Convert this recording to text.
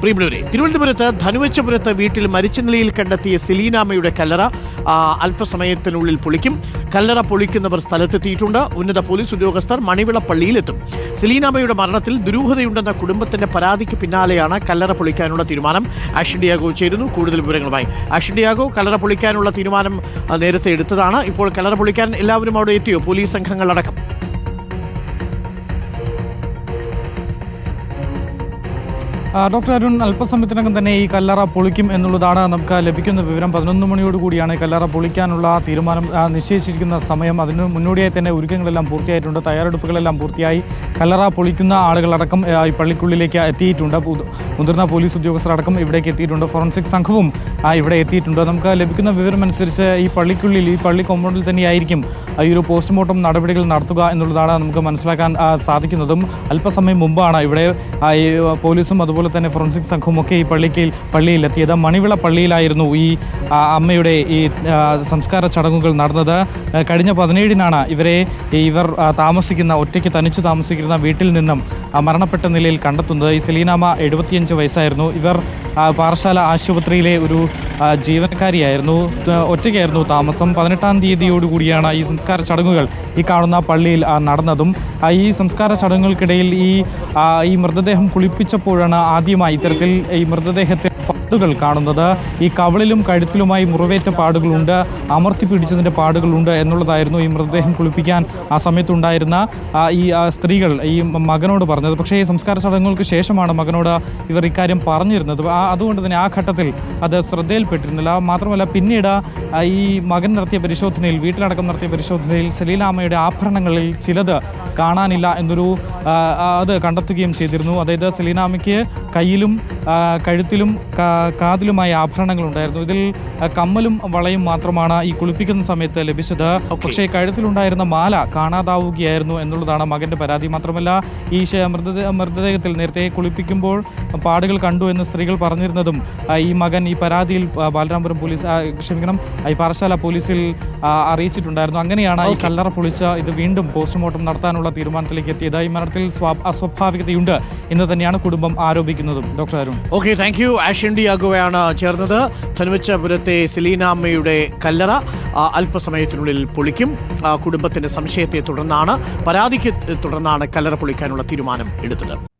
പ്രിയമുള്ളവരെ, തിരുവനന്തപുരത്ത് ധനുവച്ചപുരത്ത് വീട്ടിൽ മരിച്ച നിലയിൽ കണ്ടെത്തിയ സെലീനാമ്മയുടെ കല്ലറ അല്പസമയത്തിനുള്ളിൽ പൊളിക്കും. കല്ലറ പൊളിക്കുന്നവർ സ്ഥലത്തെത്തിയിട്ടുണ്ട്. ഉന്നത പോലീസ് ഉദ്യോഗസ്ഥർ മണിവിള പള്ളിയിലെത്തും. സെലീനാമ്മയുടെ മരണത്തിൽ ദുരൂഹതയുണ്ടെന്ന കുടുംബത്തിന്റെ പരാതിക്ക് പിന്നാലെയാണ് കല്ലറ പൊളിക്കാനുള്ള തീരുമാനം. ആഷൻ ഡിയാഗോ ചേരുന്നു കൂടുതൽ വിവരങ്ങളുമായി. ആഷൻ ഡിയാഗോ, കല്ലറ പൊളിക്കാനുള്ള തീരുമാനം നേരത്തെ എടുത്തതാണ്. ഇപ്പോൾ കല്ലറ പൊളിക്കാൻ എല്ലാവരും അവിടെ എത്തിയോ, പോലീസ് സംഘങ്ങളടക്കം? ഡോക്ടർ അരുൺ, അല്പസമയത്തിനകം തന്നെ ഈ കല്ലറ പൊളിക്കും എന്നുള്ളതാണ് നമുക്ക് ലഭിക്കുന്ന വിവരം. 11 മണിയോടുകൂടിയാണ് കല്ലറ പൊളിക്കാനുള്ള തീരുമാനം നിശ്ചയിച്ചിരിക്കുന്ന സമയം. അതിന് മുന്നോടിയായി തന്നെ ഒരുക്കങ്ങളെല്ലാം പൂർത്തിയായിട്ടുണ്ട്, തയ്യാറെടുപ്പുകളെല്ലാം പൂർത്തിയായി. കല്ലറ പൊളിക്കുന്ന ആളുകളടക്കം ഈ പള്ളിക്കുള്ളിലേക്ക് എത്തിയിട്ടുണ്ട്. മുതിർന്ന പോലീസ് ഉദ്യോഗസ്ഥരടക്കം ഇവിടേക്ക് എത്തിയിട്ടുണ്ട്. ഫോറൻസിക് സംഘവും ഇവിടെ എത്തിയിട്ടുണ്ട്. നമുക്ക് ലഭിക്കുന്ന വിവരമനുസരിച്ച് ഈ പള്ളിക്കുള്ളിൽ, ഈ പള്ളി കോമ്പൗണ്ടിൽ തന്നെയായിരിക്കും ഈ ഒരു പോസ്റ്റ്മോർട്ടം നടപടികൾ നടത്തുക എന്നുള്ളതാണ് നമുക്ക് മനസ്സിലാക്കാൻ സാധിക്കുന്നതും. അല്പസമയം മുമ്പാണ് ഇവിടെ ഈ പോലീസും അതുപോലെ തന്നെ ഫോറൻസിക് സംഘവും ഒക്കെ ഈ പള്ളിയിലെത്തിയത്. മണിവിള പള്ളിയിലായിരുന്നു ഈ അമ്മയുടെ ഈ സംസ്കാര ചടങ്ങുകൾ നടന്നത്. കഴിഞ്ഞ 17-നാണ് ഇവർ താമസിക്കുന്ന, ഒറ്റയ്ക്ക് തനിച്ചു താമസിക്കുന്ന വീട്ടിൽ നിന്നും മരണപ്പെട്ട നിലയിൽ കണ്ടെത്തുന്നത്. ഈ സെലീനാമ്മ 75 വയസ്സായിരുന്നു. ഇവർ പാറശാല ആശുപത്രിയിലെ ഒരു ജീവനക്കാരിയായിരുന്നു. ഒറ്റയ്ക്കായിരുന്നു താമസം. 18-ാം തീയതിയോടുകൂടിയാണ് ഈ സംസ്കാര ചടങ്ങുകൾ ഈ കാണുന്ന പള്ളിയിൽ നടന്നതും. ഈ സംസ്കാര ചടങ്ങുകൾക്കിടയിൽ ഈ മൃതദേഹം കുളിപ്പിച്ചപ്പോഴാണ് ആദ്യമായി ഇത്തരത്തിൽ ഈ മൃതദേഹത്തെ പാടുകൾ കാണുന്നത്. ഈ കവിളിലും കഴുത്തിലുമായി മുറിവേറ്റ പാടുകളുണ്ട്, അമർത്തി പിടിച്ചതിൻ്റെ പാടുകളുണ്ട് എന്നുള്ളതായിരുന്നു ഈ മൃതദേഹം കുളിപ്പിക്കാൻ ആ സമയത്തുണ്ടായിരുന്ന ഈ സ്ത്രീകൾ ഈ മകനോട് പറഞ്ഞത്. പക്ഷേ ഈ സംസ്കാര ചടങ്ങുകൾക്ക് ശേഷമാണ് മകനോട് ഇവർ ഇക്കാര്യം പറഞ്ഞിരുന്നത്. അതുകൊണ്ട് തന്നെ ആ ഘട്ടത്തിൽ അത് ശ്രദ്ധയിൽപ്പെട്ടിരുന്നില്ല. മാത്രമല്ല, പിന്നീട് ഈ മകൻ നടത്തിയ പരിശോധനയിൽ, വീട്ടിലടക്കം നടത്തിയ പരിശോധനയിൽ സെലീനാമ്മയുടെ ആഭരണങ്ങളിൽ ചിലത് കാണാനില്ല എന്നൊരു അത് കണ്ടെത്തുകയും ചെയ്തിരുന്നു. അതായത് സെലീനാമ്മയ്ക്ക് കയ്യിലും കഴുത്തിലും കാതിലുമായി ആഭരണങ്ങൾ ഉണ്ടായിരുന്നു. ഇതിൽ കമ്മലും വളയും മാത്രമാണ് ഈ കുളിപ്പിക്കുന്ന സമയത്ത് ലഭിച്ചത്. പക്ഷേ കഴുത്തിലുണ്ടായിരുന്ന മാല കാണാതാവുകയായിരുന്നു എന്നുള്ളതാണ് മകന്റെ പരാതി. മാത്രമല്ല, ഈ മൃതദേഹത്തിൽ നേരത്തെ കുളിപ്പിക്കുമ്പോൾ പാടുകൾ കണ്ടു എന്ന് സ്ത്രീകൾ പറഞ്ഞിരുന്നതും ഈ മകൻ ഈ പരാതിയിൽ ബാലരാമപുരം പോലീസ് ഈ പാറശാല പോലീസിൽ അറിയിച്ചിട്ടുണ്ടായിരുന്നു. അങ്ങനെയാണ് ഈ കല്ലറ പൊളിച്ച് ഇത് വീണ്ടും പോസ്റ്റ്മോർട്ടം നടത്താനുള്ള തീരുമാനത്തിലേക്ക് എത്തിയത്. ഈ മരണത്തിൽ അസ്വാഭാവികതയുണ്ട് എന്ന് തന്നെയാണ് കുടുംബം ആരോപിക്കുന്നതും. Doctor Arun. Okay, thank you. ആഷൻ ഡിയാഗോയാണ് ചേർന്നത്. ധനുവച്ചപുരത്തെ സെലീനാമ്മയുടെ കല്ലറ അല്പസമയത്തിനുള്ളിൽ പൊളിക്കും. കുടുംബത്തിന്റെ സംശയത്തെ തുടർന്നാണ്, പരാതിക്ക് തുടർന്നാണ് കല്ലറ പൊളിക്കാനുള്ള തീരുമാനം എടുത്തത്.